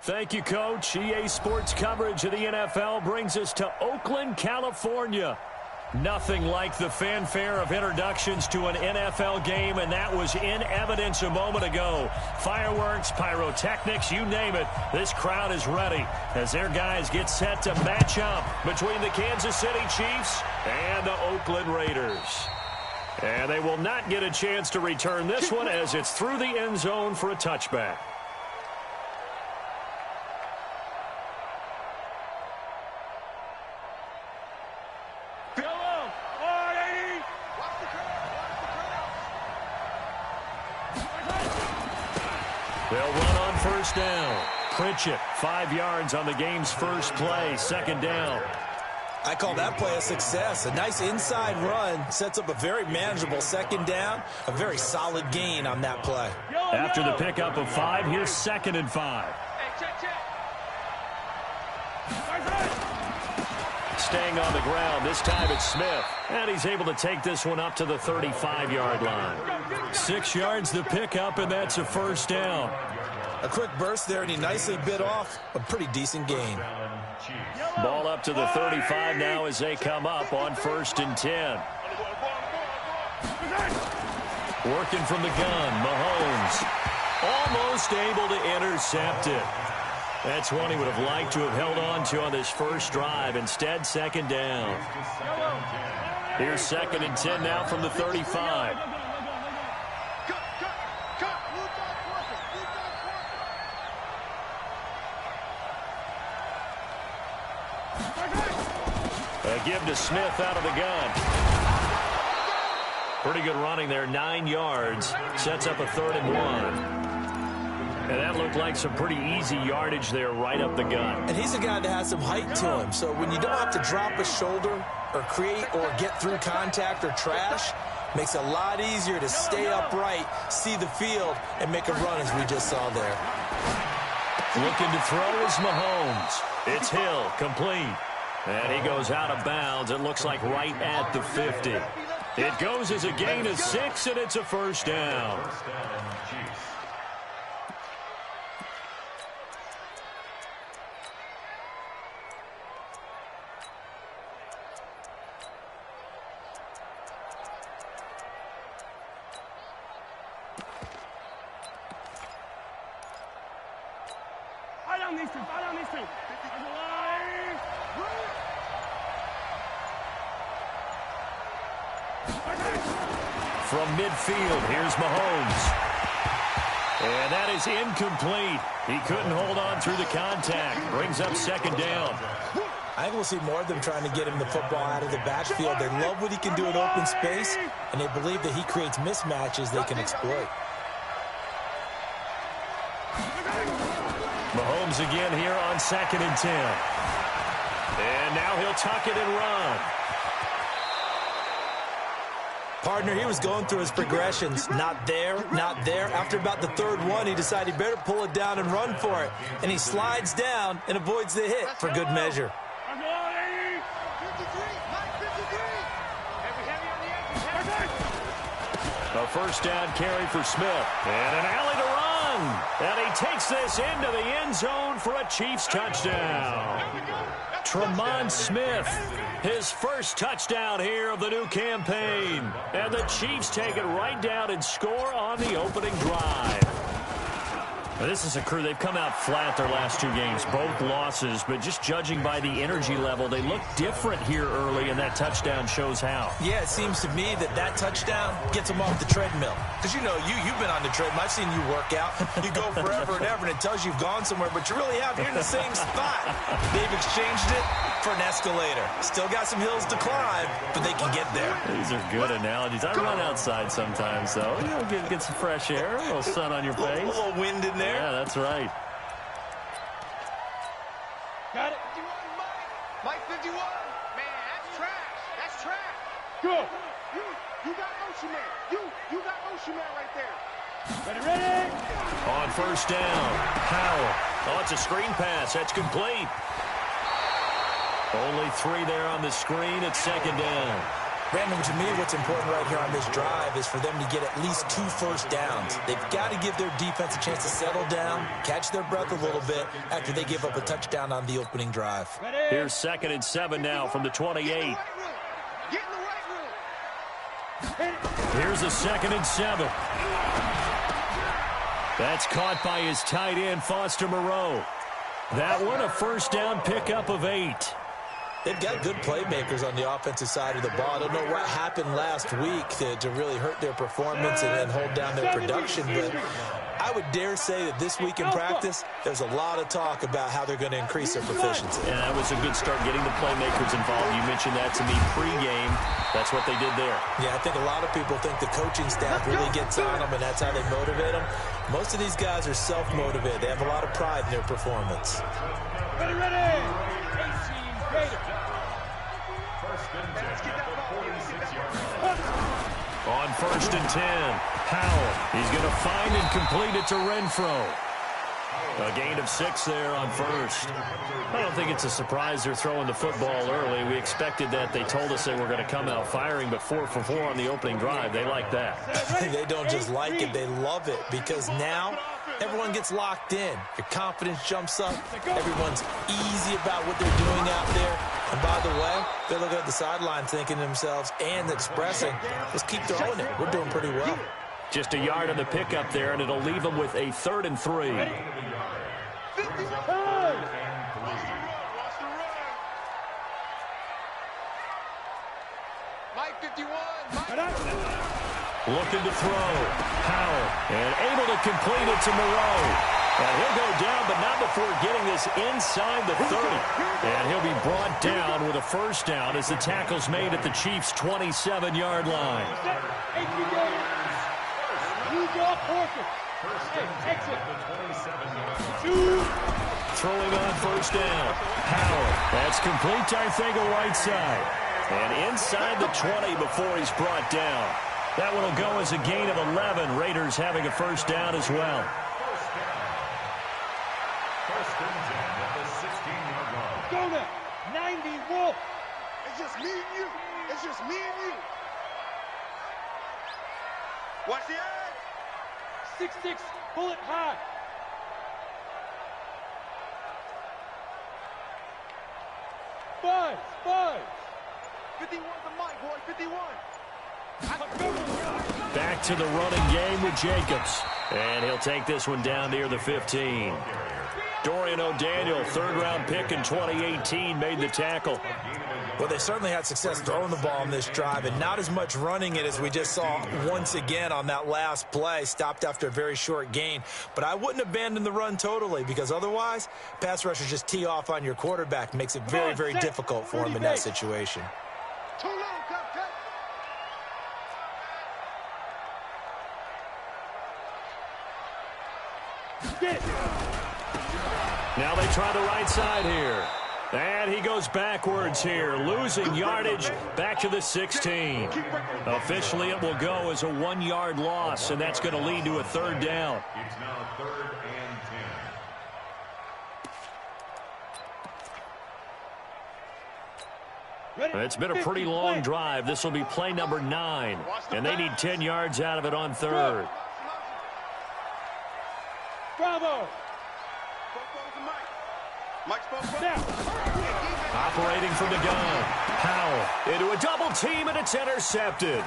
Thank you, Coach. EA Sports coverage of the NFL brings us to Oakland, California. Nothing like the fanfare of introductions to an NFL game, and that was in evidence a moment ago. Fireworks, pyrotechnics, you name it. This crowd is ready as their guys get set to match up between the Kansas City Chiefs and the Oakland Raiders. And they will not get a chance to return this one as it's through the end zone for a touchback. They'll run on first down. Pritchett, 5 yards on the game's first play, second down. I call that play a success. A nice inside run sets up a very manageable second down. A very solid gain on that play. After the pickup of 5, here's 2nd and 5. Staying on the ground, this time it's Smith. And he's able to take this one up to the 35-yard line. 6 yards the pickup, and that's a first down. A quick burst there, and he nicely bit off a pretty decent gain. Ball up to the 35 now as they come up on 1st and 10. Working from the gun, Mahomes. Almost able to intercept it. That's one he would have liked to have held on to on this first drive. Instead, second down. Here's 2nd and 10 now from the 35. A give to Smith out of the gun. Pretty good running there, 9 yards. Sets up a 3rd and 1. And that looked like some pretty easy yardage there right up the gut. And he's a guy that has some height to him. So when you don't have to drop a shoulder or create or get through contact or trash, makes it a lot easier to stay upright, see the field, and make a run as we just saw there. Looking to throw is Mahomes. It's Hill, complete. And he goes out of bounds. It looks like right at the 50. It goes as a gain of 6, and it's a first down. From midfield, here's Mahomes. And that is incomplete. He couldn't hold on through the contact. Brings up second down. I think we'll see more of them trying to get him the football out of the backfield. They love what he can do in open space, and they believe that he creates mismatches they can exploit. Mahomes again here on 2nd and 10. And now he'll tuck it and run. Partner, he was going through his progressions. Not there, not there. After about the 3rd one, he decided he better pull it down and run for it. And he slides down and avoids the hit for good measure. A first down carry for Smith. And an alley to run. And he takes this into the end zone for a Chiefs touchdown. Tremont Smith, his first touchdown here of the new campaign. And the Chiefs take it right down and score on the opening drive. Now, this is a crew, they've come out flat their last 2 games, both losses, but just judging by the energy level, they look different here early, and that touchdown shows how. Yeah, it seems to me that touchdown gets them off the treadmill. Because, you know, you've been on the treadmill. I've seen you work out. You go forever and ever, and it tells you you've gone somewhere, but you really have. You're in the same spot. They've exchanged it for an escalator. Still got some hills to climb, but they can get there. These are good analogies. I run outside sometimes, though. You know, get some fresh air, a little sun on your face. A little wind in there. Yeah, that's right. Got it. 51, Mike 51. Man, that's trash. That's trash. Go. You got Ocean Man. You got Ocean Man right there. Ready. On first down, Howell. Oh, it's a screen pass. That's complete. Only 3 there on the screen at second down. Brandon, to me, what's important right here on this drive is for them to get at least 2 first downs. They've got to give their defense a chance to settle down, catch their breath a little bit after they give up a touchdown on the opening drive. Here's 2nd and 7 now from the 28. Get in the right room. Here's a 2nd and 7. That's caught by his tight end, Foster Moreau. That one, a first down pickup of 8. They've got good playmakers on the offensive side of the ball. I don't know what happened last week to really hurt their performance and hold down their production, but I would dare say that this week in practice, there's a lot of talk about how they're going to increase their proficiency. And that was a good start getting the playmakers involved. You mentioned that to me pregame. That's what they did there. Yeah, I think a lot of people think the coaching staff really gets on them, and that's how they motivate them. Most of these guys are self-motivated. They have a lot of pride in their performance. Ready. 18 Raiders. On first and 10, Howell. He's going to find and complete it to Renfro. A gain of 6 there on first. I don't think it's a surprise they're throwing the football early. We expected that. They told us they were going to come out firing, but 4 for 4 on the opening drive. They like that. They don't just like it, they love it, because now everyone gets locked in. Your confidence jumps up. Everyone's easy about what they're doing out there. And by the way, they're looking at the sideline thinking to themselves and expressing, let's keep throwing it. We're doing pretty well. Just a yard on the pickup there, and it'll leave them with a 3rd and 3. Mike 51. Looking to throw. Howell. And able to complete it to Moreau. And he'll go down, but not before getting this inside the 30. And he'll be brought down with a first down as the tackle's made at the Chiefs' 27-yard line. Throwing on first down. Howell. That's complete to Arthego right side. And inside the 20 before he's brought down. That one will go as a gain of 11. Raiders having a first down as well. First and 10 at the 16-yard line. Go now. 90 Wolf. It's just me and you. It's just me and you. Watch the eye. 6'6", bullet high. Five. 51 the mic, boy. 51. Back to the running game with Jacobs. And he'll take this one down near the 15. Dorian O'Daniel, 3rd-round pick in 2018, made the tackle. Well, they certainly had success throwing the ball on this drive, and not as much running it as we just saw once again on that last play, stopped after a very short gain. But I wouldn't abandon the run totally, because otherwise, pass rushers just tee off on your quarterback. Makes it very, very difficult for him in that situation. Too low, cut. Now they try the right side here. And he goes backwards here, losing yardage back to the 16. Officially, it will go as a 1-yard loss, and that's going to lead to a 3rd down. It's now 3rd and 10. It's been a pretty long drive. This will be play number 9, and they need 10 yards out of it on 3rd. Bravo. Operating from the gun. Howell into a double team, and it's intercepted.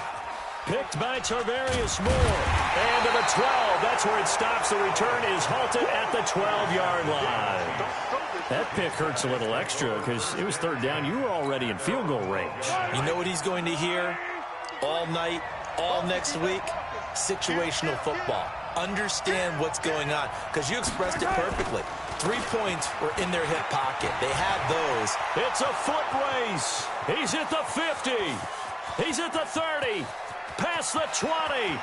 Picked by Tarvarius Moore. And to the 12. That's where it stops. The return is halted at the 12-yard line. That pick hurts a little extra because it was 3rd down. You were already in field goal range. You know what he's going to hear all night, all next week? Situational football. Understand what's going on, because you expressed it perfectly. 3 points were in their hip pocket. They had those. It's a foot race. He's at the 50. He's at the 30. Past the 20.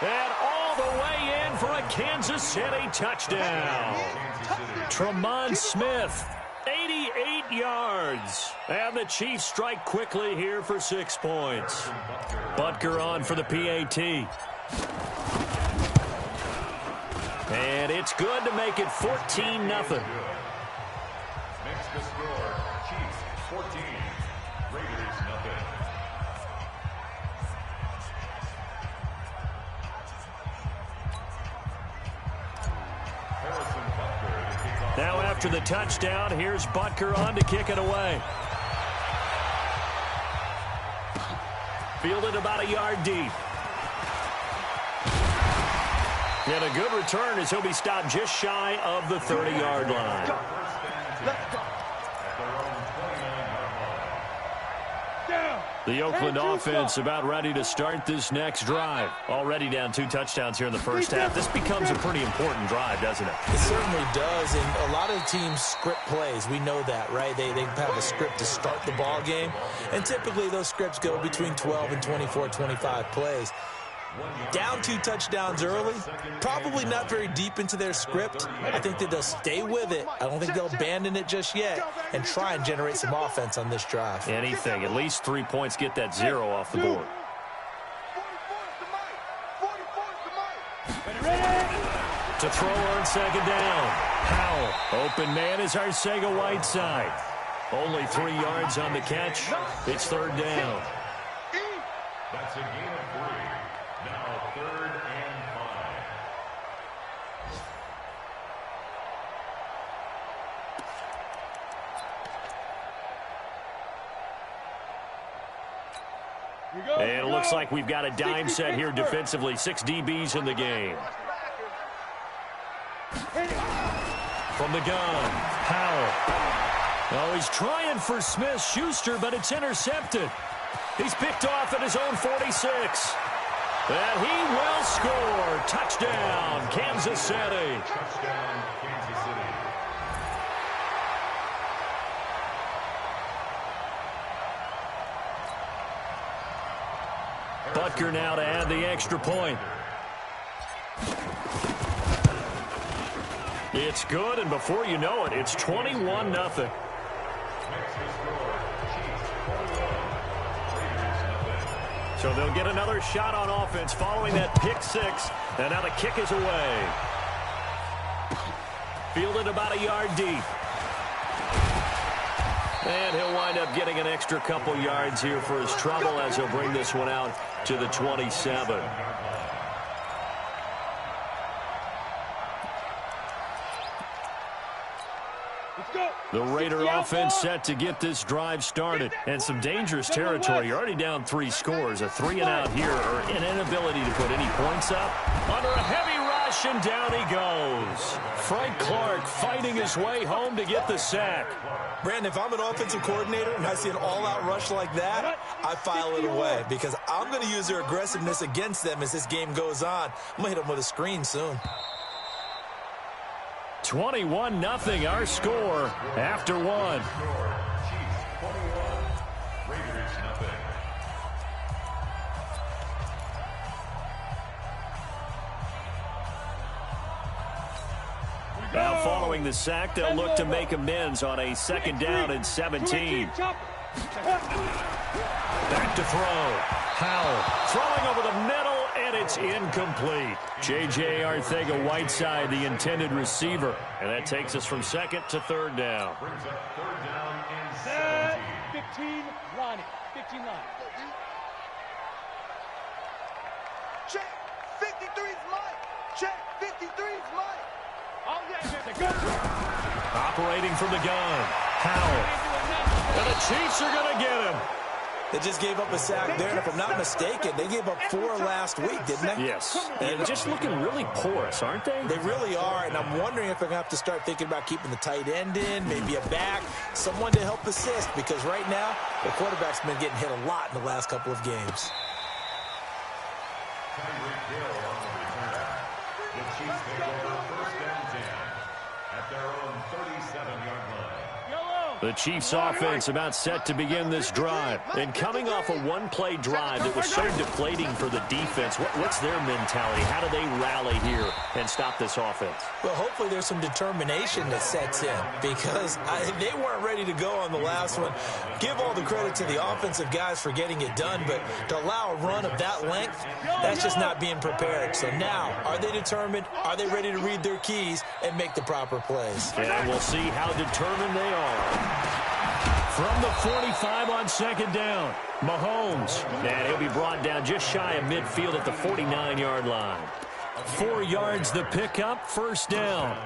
And all the way in for a Kansas City touchdown. Tremont Smith, 88 yards. And the Chiefs strike quickly here for 6 points. Butker on for the PAT. And it's good to make it 14-0. Makes the score Chiefs 14, Raiders nothing. Now after the touchdown, here's Butker on to kick it away. Fielded about a yard deep. And a good return as he'll be stopped just shy of the 30-yard line. The Oakland offense about ready to start this next drive. Already down 2 touchdowns here in the first half. This becomes a pretty important drive, doesn't it? It certainly does, and a lot of teams script plays. We know that, right? They have a script to start the ball game, and typically those scripts go between 12 and 24, 25 plays. Down 2 touchdowns early, probably not very deep into their script. I think that they'll stay with it. I don't think they'll abandon it just yet and try and generate some offense on this drive. Anything. At least 3 points, get that 0 off the board. To throw on second down. Powell. Open man is Arcega-Whiteside. Only 3 yards on the catch. It's third down. That's a gain of 3. Now 3rd and 5. And it looks like we've got a dime set here defensively. 6 DBs in the game. From the gun, Powell. Oh, he's trying for Smith-Schuster, but it's intercepted. He's picked off at his own 46. And he will score. Touchdown, Kansas City. Touchdown, Kansas City. Butker now to add the extra point. It's good, and before you know it, it's 21-0. So they'll get another shot on offense following that pick 6. And now the kick is away. Fielded about a yard deep. And he'll wind up getting an extra couple yards here for his trouble as he'll bring this one out to the 27. The Raider offense set to get this drive started. And some dangerous territory. You're already down 3 scores. A 3-and-out here, or an inability to put any points up. Under a heavy rush, and down he goes. Frank Clark fighting his way home to get the sack. Brandon, if I'm an offensive coordinator and I see an all-out rush like that, I file it away because I'm going to use their aggressiveness against them as this game goes on. I'm going to hit them with a screen soon. 21-0 our score after 1. Chiefs 21, Raiders nothing. Now following the sack, they'll look to make amends on a 2nd down and 17. Back to throw. Powell throwing over the middle, and it's incomplete. J.J. Arcega-Whiteside, the intended receiver. And that takes us from 2nd to 3rd down. Brings up 3rd down and 17. 15 line. 15 line. Check. 53's Mike. Check. 53's Mike. Oh, yeah, Operating from the gun. Powell. And the Chiefs are going to get him. They just gave up a sack there, and if I'm not mistaken, they gave up 4 last week, didn't they? Yes. And just looking really porous, aren't they? They really are, and I'm wondering if they're going to have to start thinking about keeping the tight end in, maybe a back, someone to help assist, because right now, the quarterback's been getting hit a lot in the last couple of games. Tyreek Hill on the return. The Chiefs take over 1st and 10 at their own 37-yard line. The Chiefs offense about set to begin this drive. And coming off a one-play drive that was so deflating for the defense, what's their mentality? How do they rally here and stop this offense? Well, hopefully there's some determination that sets in because they weren't ready to go on the last one. Give all the credit to the offensive guys for getting it done, but to allow a run of that length, that's just not being prepared. So now, are they determined? Are they ready to read their keys and make the proper plays? And we'll see how determined they are. From the 45 on second down, Mahomes. And he'll be brought down just shy of midfield at the 49-yard line. 4 yards the pickup, first down.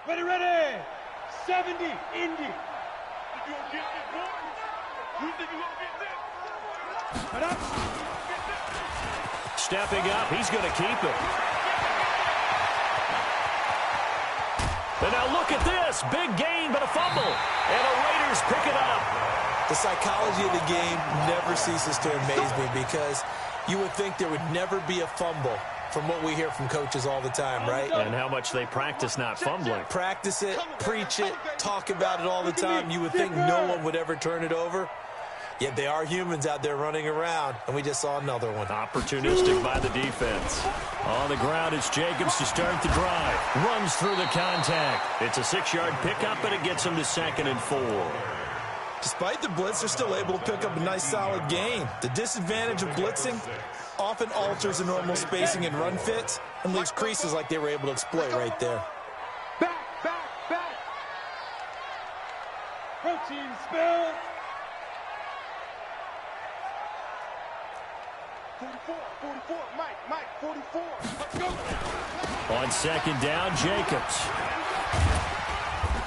Ready. 70, Indy. You gonna get this, boy? You think you gonna get this? Put up. Stepping up, he's going to keep it. And now look at this. Big gain, but a fumble. And the Raiders pick it up. The psychology of the game never ceases to amaze me because you would think there would never be a fumble from what we hear from coaches all the time, right? And how much they practice not fumbling. Practice it, preach it, talk about it all the time. You would think no one would ever turn it over. Yet they are humans out there running around, and we just saw another one. Opportunistic by the defense. On the ground, it's Jacobs to start the drive. Runs through the contact. It's a 6-yard pickup, but it gets him to 2nd and 4. Despite the blitz, they're still able to pick up a nice, solid gain. The disadvantage of blitzing often alters the normal spacing and run fits and leaves creases like they were able to exploit right there. Back. Protein spill. 44, Mike, 44. Let's go. On second down, Jacobs.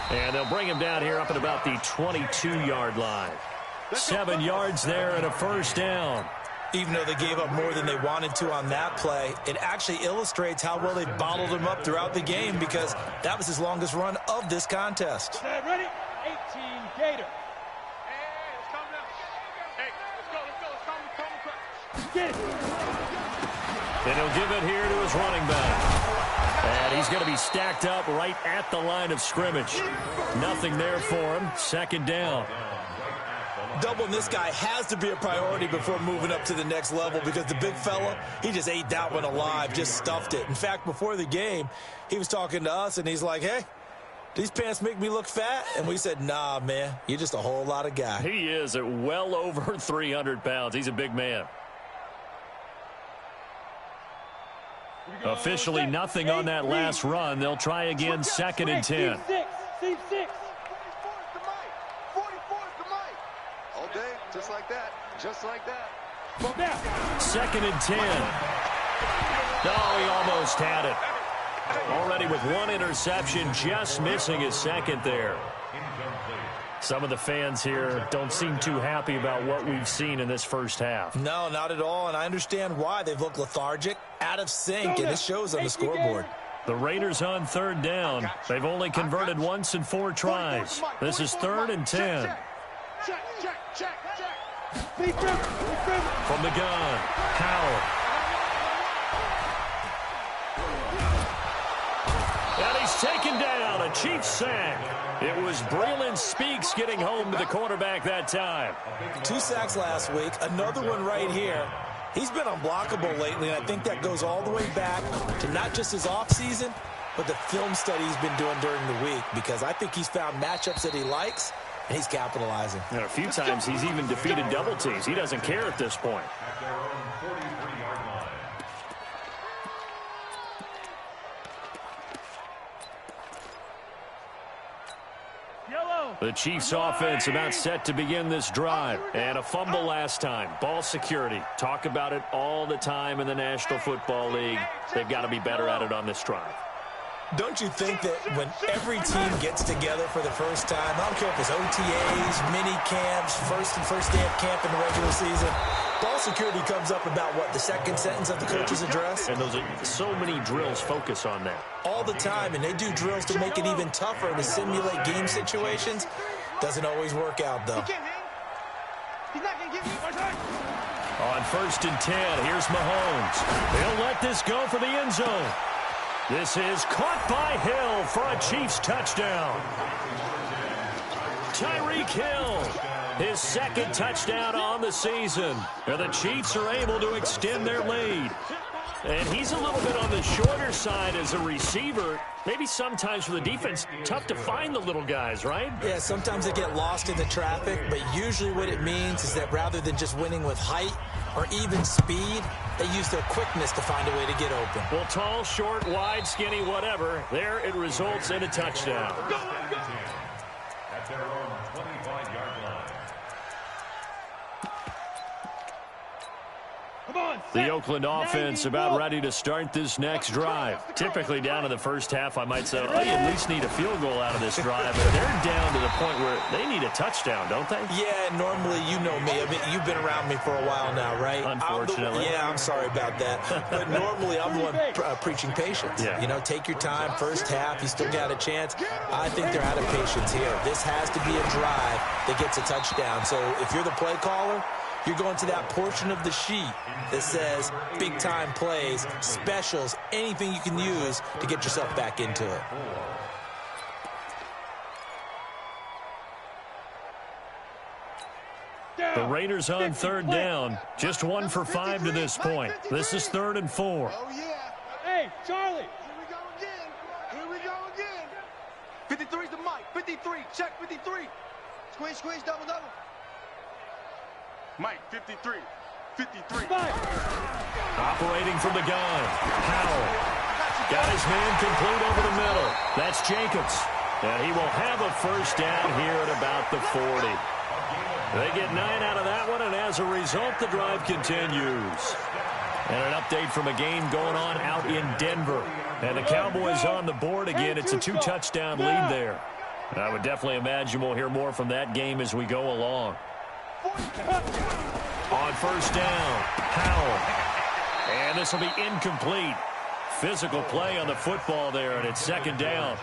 And they'll bring him down here up at about the 22-yard line. 7 yards there and a first down. Even though they gave up more than they wanted to on that play, it actually illustrates how well they bottled him up throughout the game because that was his longest run of this contest. Ready? 18, Gator. Hey, it's coming out. Hey, let's go. Get it. And he'll give it here to his running back. And he's going to be stacked up right at the line of scrimmage. Nothing there for him. Second down. Doubling this guy has to be a priority before moving up to the next level because the big fella, he just ate that one alive, just stuffed it. In fact, before the game, he was talking to us, and he's like, hey, these pants make me look fat? And we said, nah, man, you're just a whole lot of guy. He is at well over 300 pounds. He's a big man. Officially nothing on that last run. They'll try again, 2nd and 10. Save 6. 44 is the Mike. All day, just like that. 2nd and 10. Oh, he almost had it. Already with one interception, just missing his second there. Some of the fans here don't seem too happy about what we've seen in this first half. No, not at all, and I understand why. They've looked lethargic, out of sync, and it shows on the scoreboard. The Raiders on 3rd down. They've only converted once in 4 tries. This is 3rd and 10. Check. From the gun, Howard. And he taken down. A Chiefs sack. It was Braylon Speaks getting home to the quarterback that time. 2 sacks last week. Another one right here. He's been unblockable lately, and I think that goes all the way back to not just his offseason, but the film study he's been doing during the week, because I think he's found matchups that he likes, and he's capitalizing. And a few times he's even defeated double teams. He doesn't care at this point. The Chiefs offense about set to begin this drive. And a fumble last time. Ball security. Talk about it all the time in the National Football League. They've got to be better at it on this drive. Don't you think that when every team gets together for the first time, I don't care if it's OTAs, mini camps, first day of camp in the regular season, ball security comes up about, what, the second sentence of the coach's address? And those are so many drills focus on that. All the time, and they do drills to make it even tougher to simulate game situations. Doesn't always work out, though. He's not going to give me my time. On 1st and 10, here's Mahomes. He'll let this go for the end zone. This is caught by Hill for a Chiefs touchdown. Tyreek Hill, his 2nd touchdown on the season. And the Chiefs are able to extend their lead. And he's a little bit on the shorter side as a receiver. Maybe sometimes for the defense, tough to find the little guys, right? Yeah, sometimes they get lost in the traffic, but usually what it means is that rather than just winning with height or even speed, they use their quickness to find a way to get open. Well, tall, short, wide, skinny, whatever, there it results in a touchdown. At their own 25-yard line. The Oakland offense about ready to start this next drive. Typically down in the first half, I might say, oh, you at least need a field goal out of this drive. But they're down to the point where they need a touchdown, don't they? Yeah, normally, you know me. I mean, you've been around me for a while now, right? Unfortunately. I'm sorry about that. But normally, I'm the one preaching patience. Yeah. You know, take your time. First half, you still got a chance. I think they're out of patience here. This has to be a drive that gets a touchdown. So if you're the play caller, you're going to that portion of the sheet that says big-time plays, specials, anything you can use to get yourself back into it. The Raiders on 3rd down. Just 1 for 5 to this point. This is 3rd and 4. Oh, yeah. Hey, Charlie. Here we go again. Here we go again. 53's the mic. 53. Check 53. Squeeze, squeeze, double, double. Mike, 53. 53. Operating from the gun. Howell. Got his man complete over the middle. That's Jacobs. And he will have a first down here at about the 40. They get 9 out of that one, and as a result, the drive continues. And an update from a game going on out in Denver. And the Cowboys on the board again. It's a 2-touchdown lead there. And I would definitely imagine we'll hear more from that game as we go along. On 1st down, Howell. And this will be incomplete. Physical play on the football there, and it's 2nd down.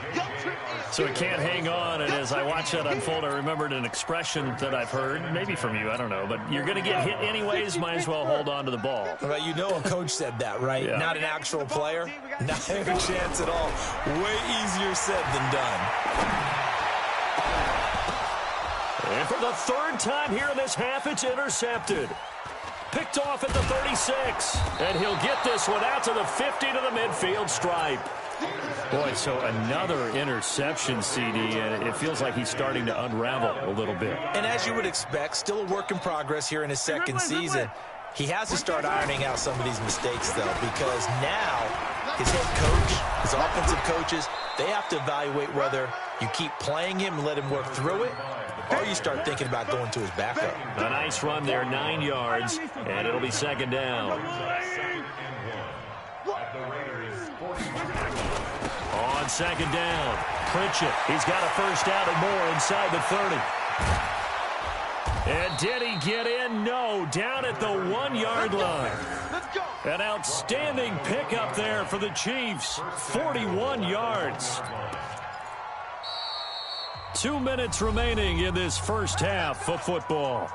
So it can't hang on, and as I watch that unfold, I remembered an expression that I've heard, maybe from you, I don't know, but you're going to get hit anyways, might as well hold on to the ball. Well, you know a coach said that, right? Yeah. Not an actual player. Not a chance at all. Way easier said than done. And for the 3rd time here in this half, it's intercepted. Picked off at the 36. And he'll get this one out to the 50 to the midfield stripe. Boy, so another interception, CD, and it feels like he's starting to unravel a little bit. And as you would expect, still a work in progress here in his 2nd season. He has to start ironing out some of these mistakes, though, because now his head coach, his offensive coaches, they have to evaluate whether you keep playing him and let him work through it, or you start thinking about going to his backup. A nice run there, 9 yards, and it'll be 2nd down. On 2nd down, Pritchett. He's got a first down and more inside the 30. And did he get in? No, down at the 1-yard line. An outstanding pickup there for the Chiefs. 41 yards. 2 minutes remaining in this first half of football.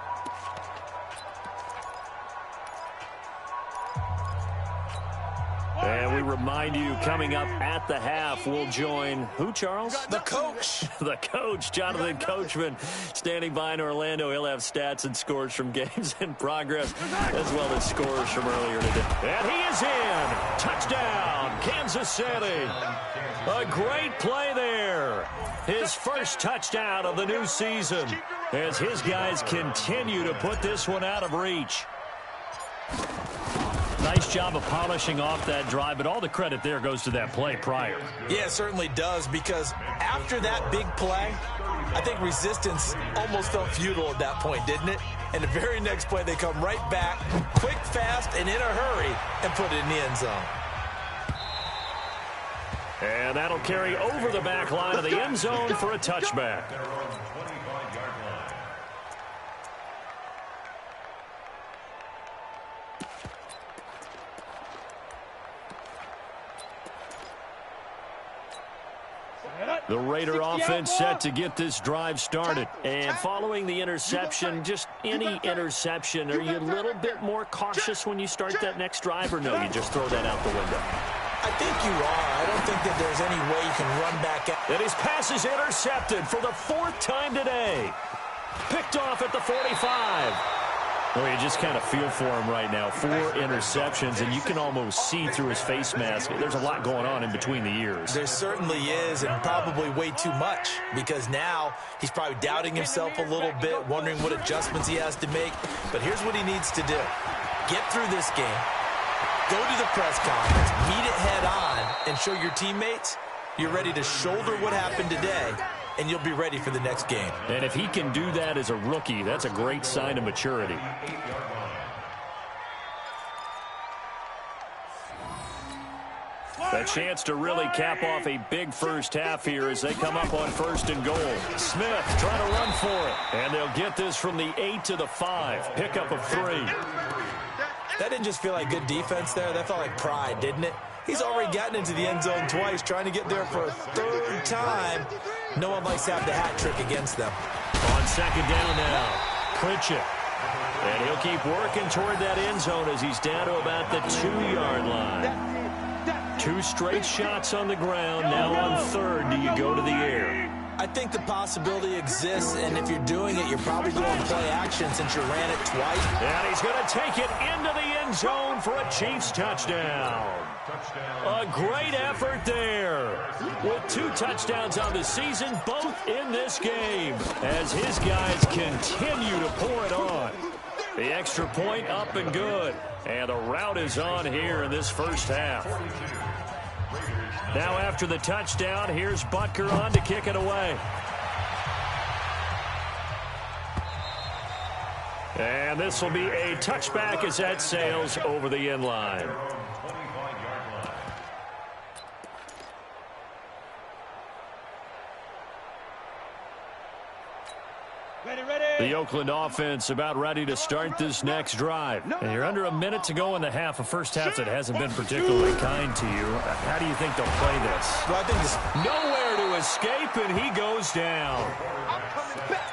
And we remind you, coming up at the half, we'll join who, Charles? The coach. The coach, Jonathan Coachman, standing by in Orlando. He'll have stats and scores from games in progress, as well as scores from earlier today. And he is in. Touchdown, Kansas City. A great play there. His first touchdown of the new season, as his guys continue to put this one out of reach. Nice job of polishing off that drive, but all the credit there goes to that play prior. Yeah, it certainly does, because after that big play, I think resistance almost felt futile at that point, didn't it? And the very next play, they come right back, quick, fast, and in a hurry, and put it in the end zone. And that'll carry over the back line of the end zone for a touchback. The Raider offense set to get this drive started. And following the interception, just any interception, are you a little bit more cautious when you start that next drive, or no, you just throw that out the window? I think you are. I don't think that there's any way you can run back out. And his pass is intercepted for the 4th time today. Picked off at the 45. Well, you just kind of feel for him right now. 4 interceptions, and you can almost see through his face mask. There's a lot going on in between the ears. There certainly is, and probably way too much, because now he's probably doubting himself a little bit, wondering what adjustments he has to make. But here's what he needs to do. Get through this game, go to the press conference, meet it head on, and show your teammates you're ready to shoulder what happened today, and you'll be ready for the next game. And if he can do that as a rookie, that's a great sign of maturity. A chance to really cap off a big first half here as they come up on 1st and goal. Smith trying to run for it. And they'll get this from the 8 to the 5. Pickup of 3. That didn't just feel like good defense there. That felt like pride, didn't it? He's already gotten into the end zone twice, trying to get there for a 3rd time. No one likes to have the hat trick against them. On 2nd down now, Pritchett. And he'll keep working toward that end zone as he's down to about the 2-yard line. 2 straight shots on the ground. Now on 3rd, do you go to the air? I think the possibility exists, and if you're doing it, you're probably going play action since you ran it twice. And he's going to take it into the end zone for a Chiefs touchdown. A great effort there. With 2 touchdowns on the season, both in this game, as his guys continue to pour it on. The extra point up and good. And the route is on here in this first half. Now after the touchdown, here's Butker on to kick it away. And this will be a touchback as that sails over the end line. The Oakland offense about ready to start this next drive. And you're under a minute to go in the half, a first half that hasn't been particularly kind to you. How do you think they'll play this? Well, I think this... Nowhere to escape, and he goes down.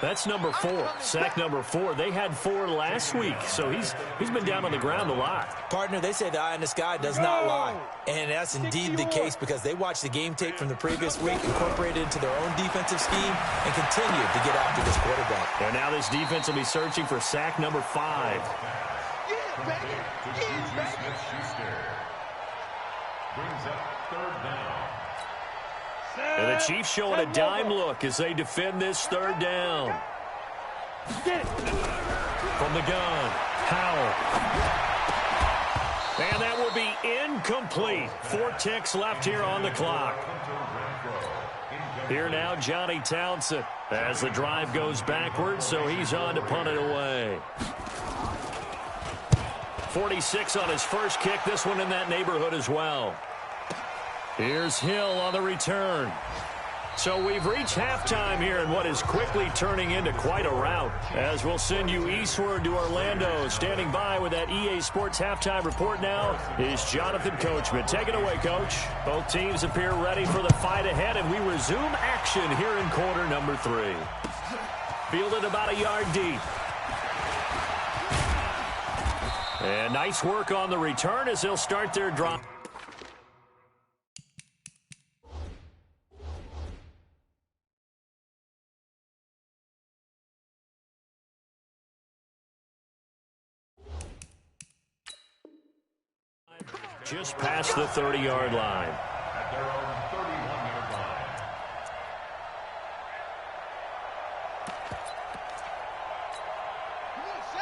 That's number 4, sack number 4. They had 4 last week, so he's been down on the ground a lot. Partner, they say the eye in the sky does not lie. And that's indeed the case because they watched the game tape from the previous week, incorporated into their own defensive scheme, and continued to get after this quarterback. And now this defense will be searching for sack number 5. Brings up 3rd down. And the Chiefs showing a dime look as they defend this 3rd down. From the gun, Howell. And that will be incomplete. 4 ticks left here on the clock. Here now, Johnny Townsend as the drive goes backwards, so he's on to punt it away. 46 on his first kick, this one in that neighborhood as well. Here's Hill on the return. So we've reached halftime here in what is quickly turning into quite a rout. As we'll send you eastward to Orlando. Standing by with that EA Sports halftime report now is Jonathan Coachman. Take it away, Coach. Both teams appear ready for the fight ahead, and we resume action here in quarter number 3. Fielded about a yard deep. And nice work on the return as they'll start their drive. Just past the 30-yard line. At their own 31-yard line.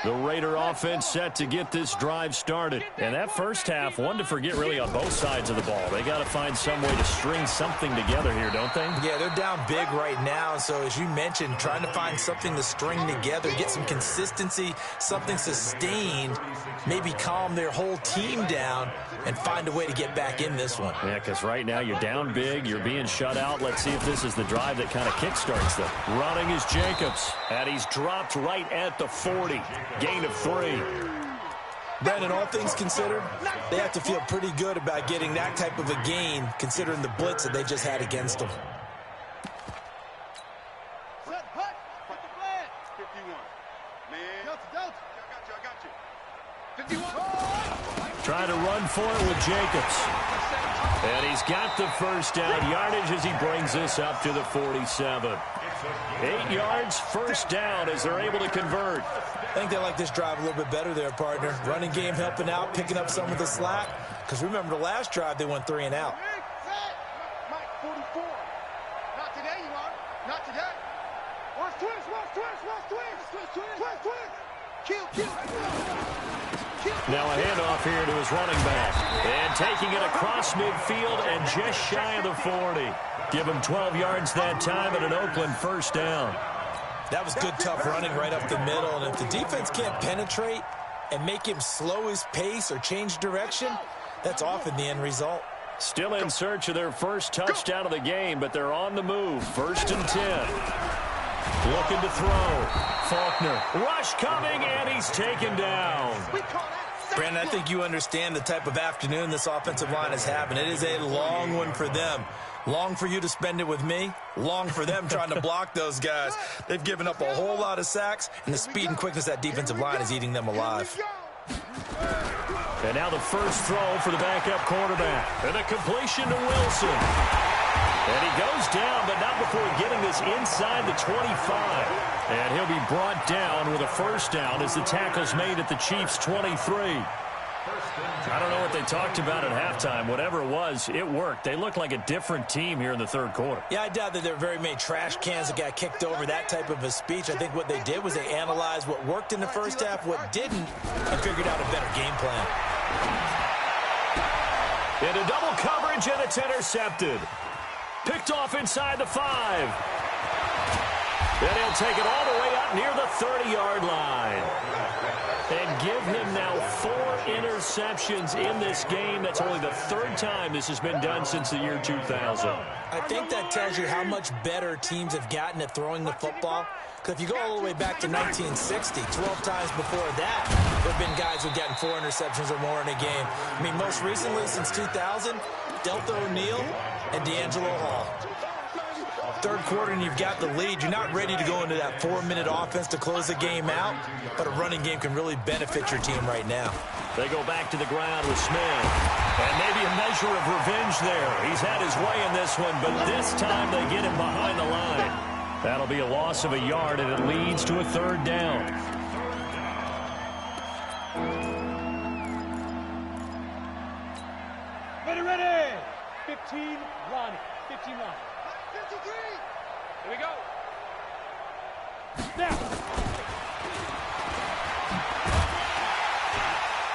The Raider offense set to get this drive started. And that first half, one to forget really on both sides of the ball. They got to find some way to string something together here, don't they? Yeah, they're down big right now. So as you mentioned, trying to find something to string together, get some consistency, something sustained, maybe calm their whole team down and find a way to get back in this one. Yeah, because right now you're down big, you're being shut out. Let's see if this is the drive that kind of kickstarts them. Running is Jacobs, and he's dropped right at the 40. Gain of 3. Brandon, all things considered, they have to feel pretty good about getting that type of a gain, considering the blitz that they just had against them. Set, hut. Cut the flag. 51. Man. Delta. I got you. 51. Trying to run for it with Jacobs. And he's got the first down yardage as he brings this up to the 47. 8 yards, first down as they're able to convert. I think they like this drive a little bit better there, partner. Running game helping out, picking up some of the slack. Because remember, the last drive, they went 3 and out. Mike, 44. Not today, you are. Not today. Watch twist. Kill. Now a handoff here to his running back. And taking it across midfield and just shy of the 40. Give him 12 yards that time and an Oakland first down. That was good, tough running right up the middle. And if the defense can't penetrate and make him slow his pace or change direction, that's often the end result. Still in search of their first touchdown of the game, but they're on the move. 1st and 10. Looking to throw. Faulkner. Rush coming, and he's taken down. Brandon, I think you understand the type of afternoon this offensive line is having. It is a long one for them. Long for you to spend it with me. Long for them trying to block those guys. They've given up a whole lot of sacks, and the speed and quickness of that defensive line is eating them alive. And now the first throw for the backup quarterback. And a completion to Wilson. And he goes down, but not before getting this inside the 25. And he'll be brought down with a first down as the tackle's made at the Chiefs' 23. I don't know what they talked about at halftime. Whatever it was, it worked. They look like a different team here in the third quarter. Yeah, I doubt that there are very many trash cans that got kicked over, that type of a speech. I think what they did was they analyzed what worked in the first half, what didn't, and figured out a better game plan. Into double coverage, and it's intercepted. Picked off inside the 5. Then he'll take it all the way up near the 30-yard line. And give him now 4 interceptions in this game. That's only the 3rd time this has been done since the year 2000. I think that tells you how much better teams have gotten at throwing the football. Because if you go all the way back to 1960, 12 times before that, there have been guys who've gotten 4 interceptions or more in a game. I mean, most recently, since 2000, Delta O'Neal and D'Angelo Hall. Third quarter and you've got the lead. You're not ready to go into that 4-minute offense to close the game out, but a running game can really benefit your team right now. They go back to the ground with Smith. And maybe a measure of revenge there. He's had his way in this one, but this time they get him behind the line. That'll be a loss of a yard, and it leads to a 3rd down. Ready. 15, Ronnie. 15 line. 53. Here we go. Now.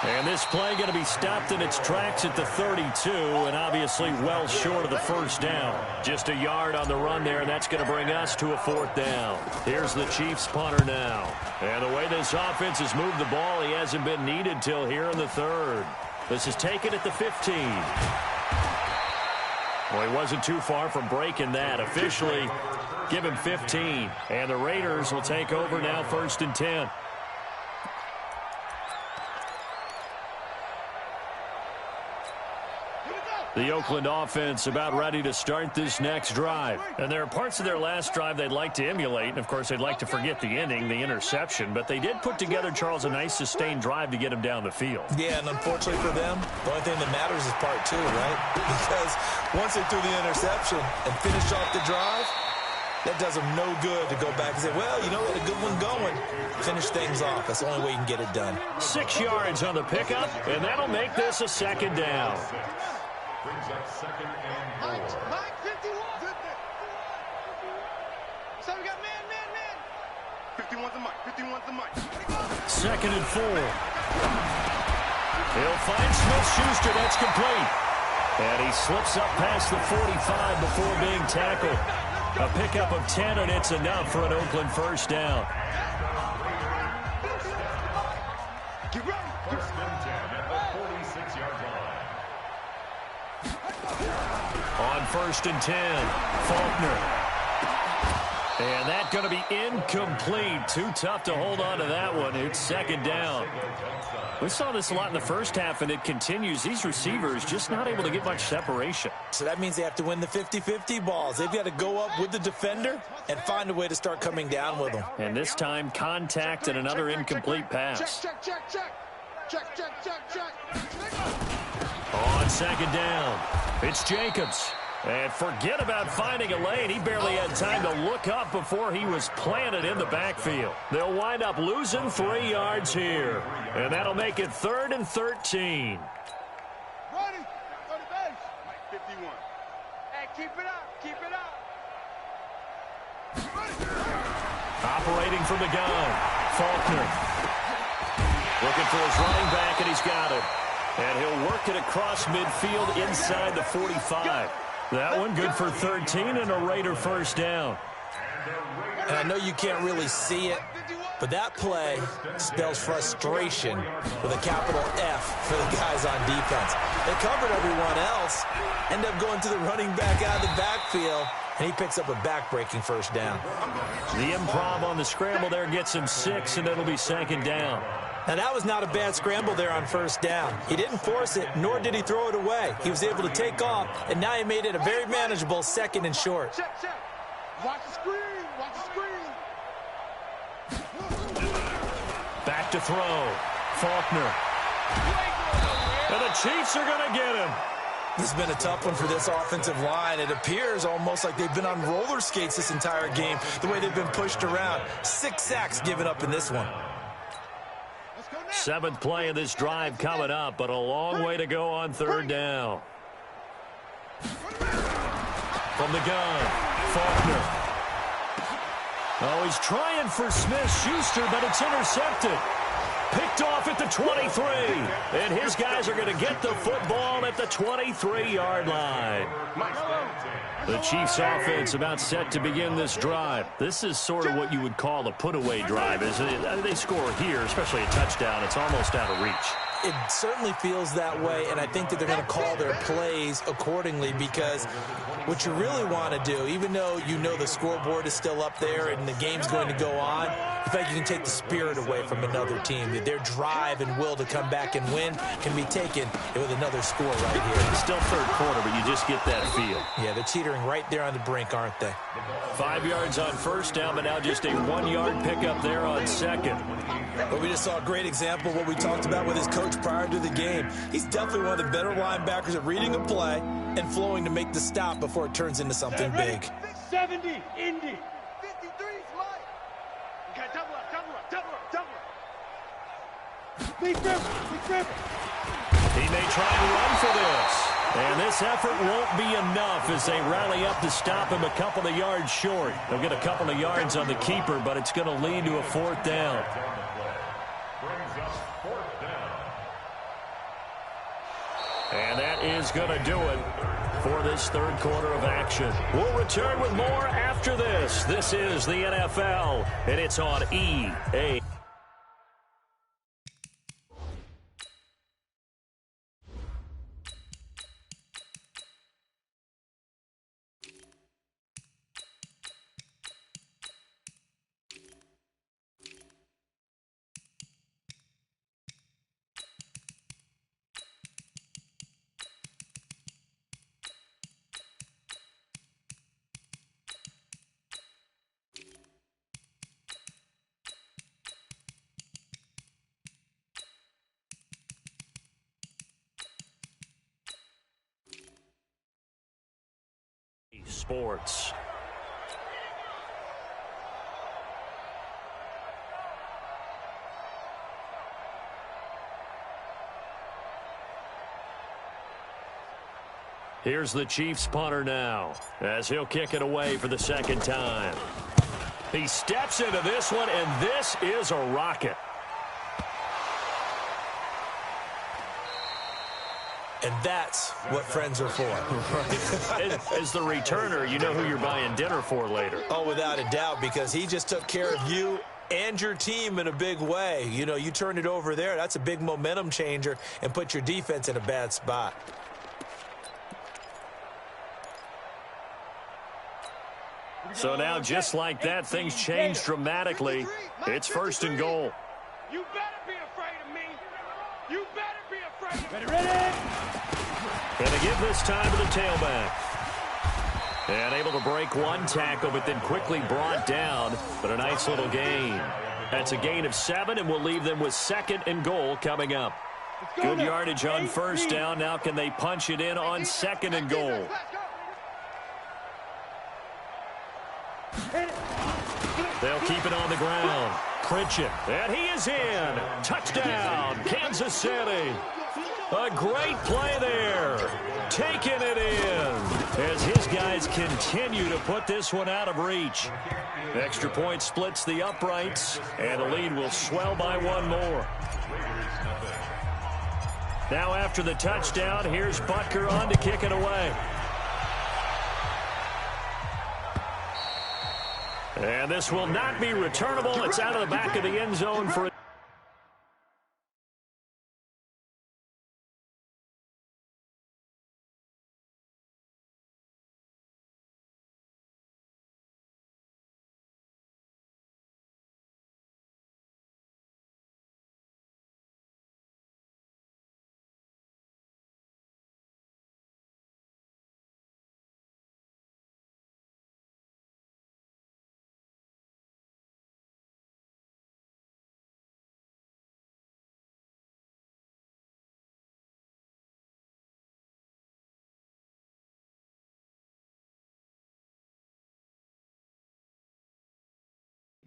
And this play going to be stopped in its tracks at the 32, and obviously well short of the first down. Just a yard on the run there, and that's going to bring us to a 4th down. Here's the Chiefs punter now. And the way this offense has moved the ball, he hasn't been needed till here in the 3rd. This is taken at the 15. Well, he wasn't too far from breaking that. Officially, give him 15. And the Raiders will take over now, 1st and 10. The Oakland offense about ready to start this next drive. And there are parts of their last drive they'd like to emulate. And, of course, they'd like to forget the ending, the interception. But they did put together, Charles, a nice sustained drive to get him down the field. Yeah, and unfortunately for them, the only thing that matters is part 2, right? Because once they threw the interception and finished off the drive, That does them no good to go back and say, well, you know, we had a good one going. Finish things off. That's the only way you can get it done. 6 yards on the pickup, and that'll make this a second down. Brings up second and 4. Mike, 51. So we got man. 51's the mic. 51's the mic. Second and 4. He'll find Smith-Schuster. That's complete. And he slips up past the 45 before being tackled. A pickup of 10, and it's enough for an Oakland first down. Get ready. First and 10 at the 46-yard line. On first and 10, Faulkner. And that's going to be incomplete. Too tough to hold on to that one. It's second down. We saw this a lot in the first half, and it continues. These receivers just not able to get much separation. So that means they have to win the 50-50 balls. They've got to go up with the defender and find a way to start coming down with them. And this time, contact and another incomplete pass. Check. On second down, it's Jacobs. And forget about finding a lane. He barely had time to look up before he was planted in the backfield. They'll wind up losing 3 yards here. And that'll make it 3rd and 13. Ready? Go to base. Mike, 51. Hey, keep it up. Operating from the gun, Faulkner. Looking for his running back, and he's got it. And he'll work it across midfield inside the 45. That one good for 13 and a Raider first down. And I know you can't really see it, but that play spells frustration with a capital F for the guys on defense. They covered everyone else, end up going to the running back out of the backfield, and he picks up a back-breaking first down. The improv on the scramble there gets him 6, and it'll be second down. Now, that was not a bad scramble there on first down. He didn't force it, nor did he throw it away. He was able to take off, and now he made it a very manageable second and short. Check. Watch the screen. Back to throw, Faulkner. And the Chiefs are going to get him. This has been a tough one for this offensive line. It appears almost like they've been on roller skates this entire game, the way they've been pushed around. 6 sacks given up in this one. 7th play of this drive coming up, but a long way to go on 3rd down. From the gun, Faulkner. Oh, he's trying for Smith-Schuster, but it's intercepted. Picked off at the 23. And his guys are going to get the football at the 23-yard line. The Chiefs offense about set to begin this drive. This is sort of what you would call a put-away drive, isn't it? They score here, especially a touchdown. It's almost out of reach. It certainly feels that way, and I think that they're going to call their plays accordingly, because what you really want to do, even though you know the scoreboard is still up there and the game's going to go on, in fact, you can take the spirit away from another team. That their drive and will to come back and win can be taken with another score right here. It's still 3rd quarter, but you just get that feel. Yeah, they're teetering right there on the brink, aren't they? 5 yards on first down, but now just a 1-yard pickup there on second. But we just saw a great example of what we talked about with his coach prior to the game. He's definitely one of the better linebackers at reading a play and flowing to make the stop before it turns into something big. 70, Indy. 53's Mike. You got double up. Big grip. He may try to run for this. And this effort won't be enough as they rally up to stop him a couple of yards short. They'll get a couple of yards on the keeper, but it's going to lead to a 4th down. And that is going to do it for this 3rd quarter of action. We'll return with more after this. This is the NFL, and it's on EA. Sports. Here's the Chiefs punter now, as he'll kick it away for the second time. He steps into this one, and this is a rocket. And that's what friends are for. Right. As the returner, you know who you're buying dinner for later. Oh, without a doubt, because he just took care of you and your team in a big way. You know, you turned it over there. That's a big momentum changer and put your defense in a bad spot. So now, just like that, things change dramatically. It's first and goal. You better be afraid of me. You better be afraid of me. Ready? And they give this time to the tailback. And able to break one tackle, but then quickly brought down. But a nice little gain. That's a gain of 7, and we'll leave them with second and goal coming up. Good yardage on first down. Now can they punch it in on second and goal? They'll keep it on the ground. Pritchett. And he is in. Touchdown, Kansas City. A great play there. Taking it in as his guys continue to put this one out of reach. Extra point splits the uprights, and the lead will swell by one more. Now after the touchdown, here's Butker on to kick it away. And this will not be returnable. It's out of the back of the end zone for a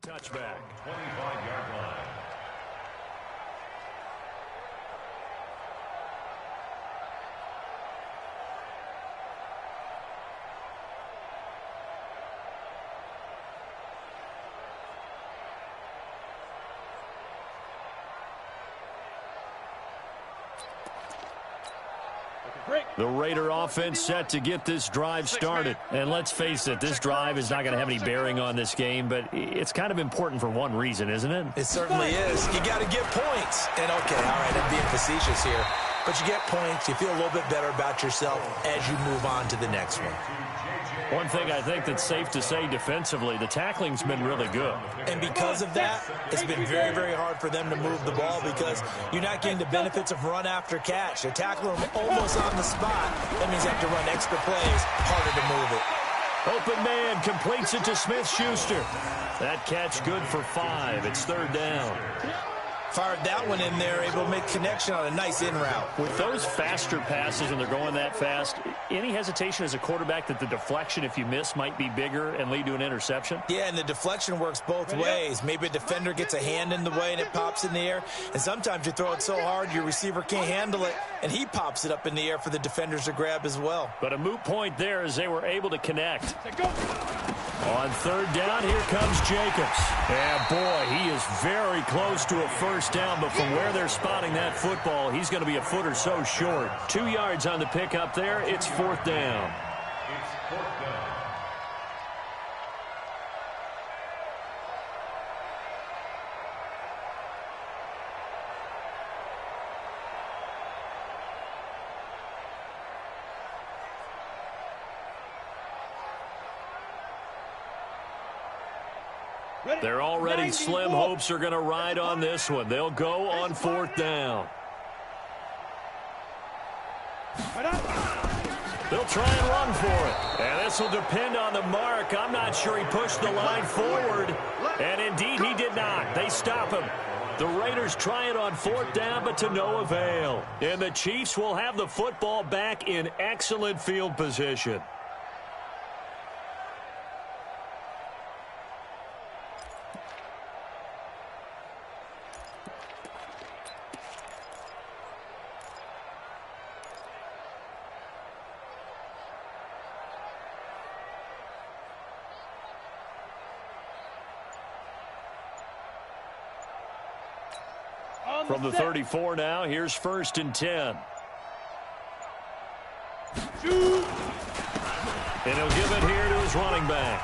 touchback. 25-yard line. The Raider offense set to get this drive started. And let's face it, this drive is not going to have any bearing on this game, but it's kind of important for one reason, isn't it? It certainly is. You got to get points. And, okay, all right, I'm being facetious here. But you get points. You feel a little bit better about yourself as you move on to the next one. One thing I think that's safe to say defensively, the tackling's been really good. And because of that, it's been very, very hard for them to move the ball because you're not getting the benefits of run after catch. They're tackling them almost on the spot. That means you have to run extra plays, harder to move it. Open man completes it to Smith-Schuster. That catch good for 5. It's third down. Fired that one in there, able to make connection on a nice in route. With those faster passes and they're going that fast, any hesitation as a quarterback that the deflection, if you miss, might be bigger and lead to an interception? Yeah, and the deflection works both ways. Maybe a defender gets a hand in the way and it pops in the air. And sometimes you throw it so hard your receiver can't handle it, and he pops it up in the air for the defenders to grab as well. But a moot point there as they were able to connect. On third down, here comes Jacobs. And, boy, he is very close to a first down, but from where they're spotting that football, he's going to be a foot or so short. 2 yards on the pickup there. It's fourth down. It's fourth down. They're already slim hopes are going to ride on this one. They'll go on fourth down. They'll try and run for it. And this will depend on the mark. I'm not sure he pushed the line forward. And indeed, he did not. They stop him. The Raiders try it on fourth down, but to no avail. And the Chiefs will have the football back in excellent field position. From the 34 now, here's 1st and 10. And he'll give it here to his running back.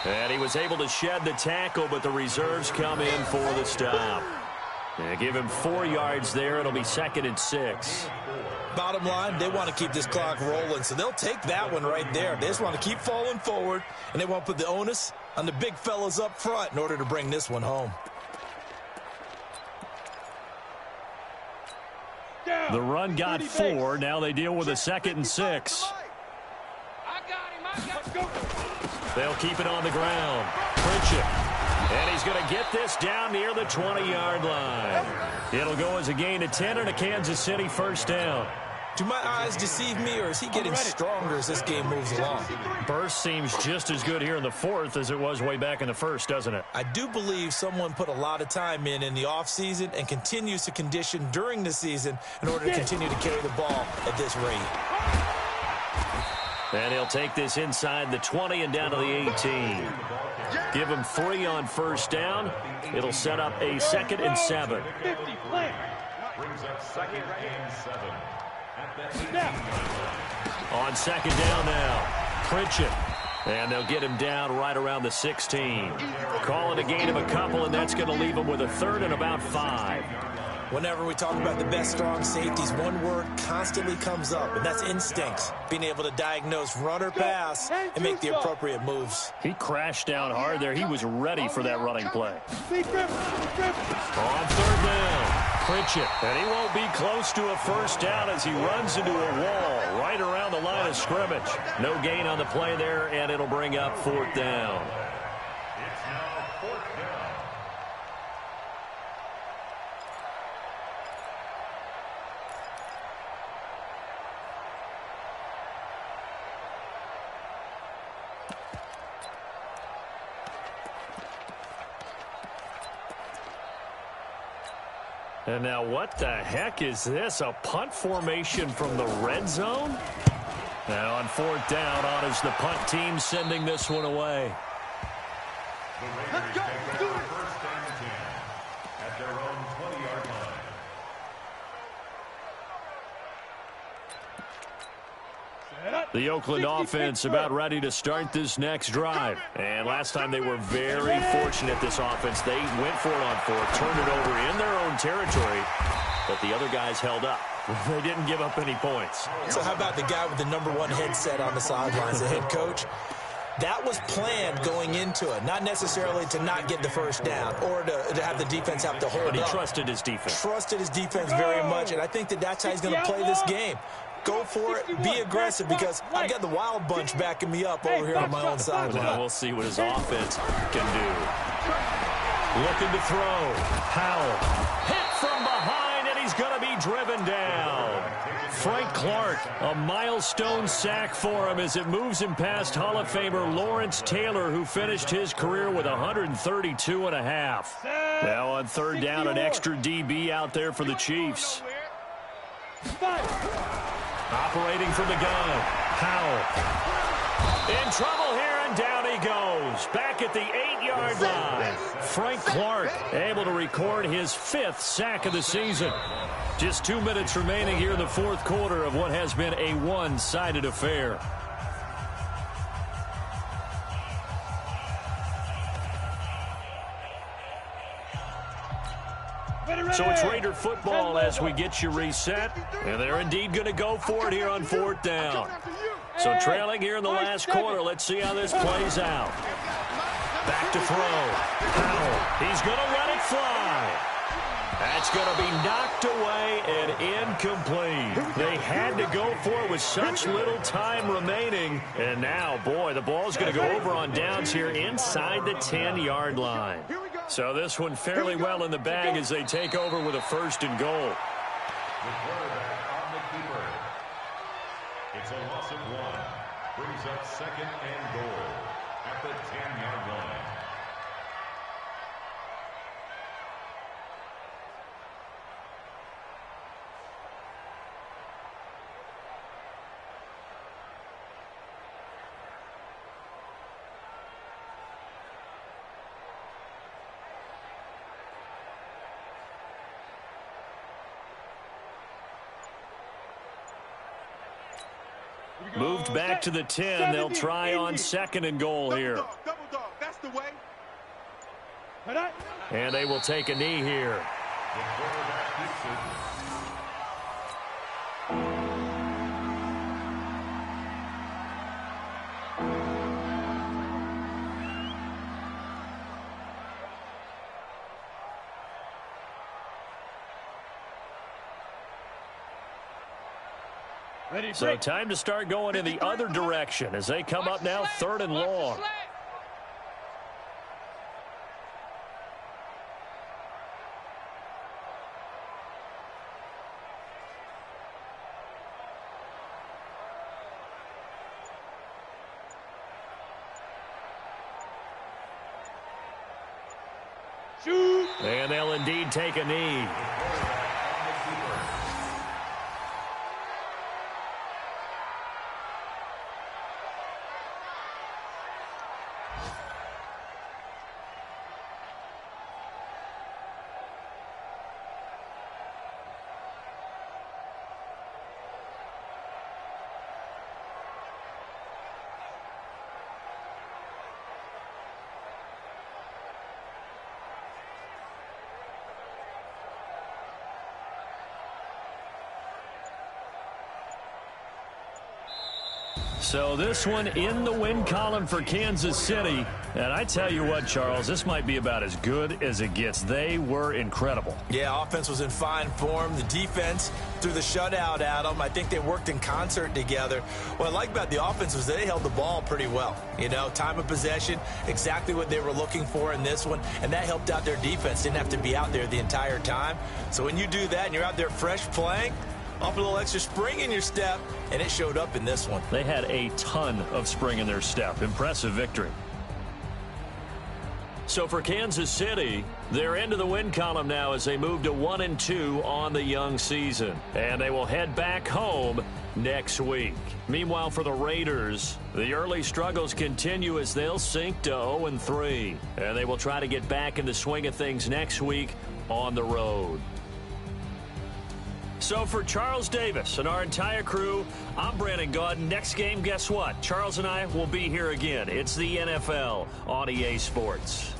And he was able to shed the tackle, but the reserves come in for the stop. And give him 4 yards there. It'll be 2nd and 6. Bottom line, they want to keep this clock rolling, so they'll take that one right there. They just want to keep falling forward, and they won't put the onus on the big fellas up front in order to bring this one home. The run got 4. Now they deal with a 2nd and 6. They'll keep it on the ground. Pritchett. And he's going to get this down near the 20-yard line. It'll go as a gain of 10 and a Kansas City 1st down. Do my eyes deceive me, or is he getting stronger as this game moves along? Burst seems just as good here in the 4th as it was way back in the 1st, doesn't it? I do believe someone put a lot of time in the offseason and continues to condition during the season in order to continue to carry the ball at this rate. And he'll take this inside the 20 and down to the 18. Give him 3 on 1st down. It'll set up a 2nd and 7. Brings up 2nd and 7. On 2nd down now, Pritchett. And they'll get him down right around the 16. Call it a gain of a couple, and that's going to leave him with a 3rd and about 5. Whenever we talk about the best strong safeties, one word constantly comes up, and that's instincts. Being able to diagnose run or pass and make the appropriate moves. He crashed down hard there. He was ready for that running play. On 3rd down, Pritchett. And he won't be close to a 1st down as he runs into a wall right around the line of scrimmage. No gain on the play there, and it'll bring up 4th down. It's now 4th down. And now what the heck is this? A punt formation from the red zone? Now on 4th down, on is the punt team sending this one away. The Raiders take over 1st and 10 at their own 20-yard line. The Oakland offense about ready to start this next drive. And last time they were very fortunate, this offense. They went for it on 4th, turned it over in their own territory, but the other guys held up. They didn't give up any points. So how about the guy with the #1 headset on the sidelines, the head coach? That was planned going into it, not necessarily to not get the 1st down or to have the defense have to hold up. But he trusted his defense. Trusted his defense very much, and I think that's how he's going to play this game. Go for it, be aggressive, because I've got the wild bunch backing me up over here on my own sideline. Now we'll see what his offense can do. Looking to throw. Powell. Hit from behind, and he's going to be driven down. Frank Clark, a milestone sack for him as it moves him past Hall of Famer Lawrence Taylor, who finished his career with 132 and a half. Now on 3rd down, an extra DB out there for the Chiefs. Operating from the gun, Powell. In trouble here, and down he goes. Back at the 8-yard line. Frank Clark able to record his 5th sack of the season. Just 2 minutes remaining here in the 4th quarter of what has been a one-sided affair. So it's Raider football as we get you reset. And they're indeed going to go for it here on 4th down. So trailing here in the last quarter. Let's see how this plays out. Back to throw. Powell. He's going to let it fly. That's going to be knocked away and incomplete. They had to go for it with such little time remaining. And now, boy, the ball's going to go over on downs here inside the 10-yard line. So this one fairly well in the bag as they take over with a 1st and goal. The quarterback on the keeper. It's a loss of 1. Brings up 2nd and goal at the 10-yard line. Moved back to the 10. They'll try on 2nd and goal here. Double dog. That's the way. And they will take a knee here. The quarterback keeps it. So time to start going in the other direction as they come up now 3rd and long. And they'll indeed take a knee. So this one in the win column for Kansas City. And I tell you what, Charles, this might be about as good as it gets. They were incredible. Yeah, offense was in fine form. The defense threw the shutout at them. I think they worked in concert together. What I like about the offense was they held the ball pretty well. You know, time of possession, exactly what they were looking for in this one. And that helped out their defense. Didn't have to be out there the entire time. So when you do that and you're out there fresh playing, off a little extra spring in your step, and it showed up in this one. They had a ton of spring in their step. Impressive victory. So for Kansas City, they're into the win column now as they move to 1-2 on the young season. And they will head back home next week. Meanwhile, for the Raiders, the early struggles continue as they'll sink to 0-3. And they will try to get back in the swing of things next week on the road. So for Charles Davis and our entire crew, I'm Brandon Gaudin. Next game, guess what? Charles and I will be here again. It's the NFL on EA Sports.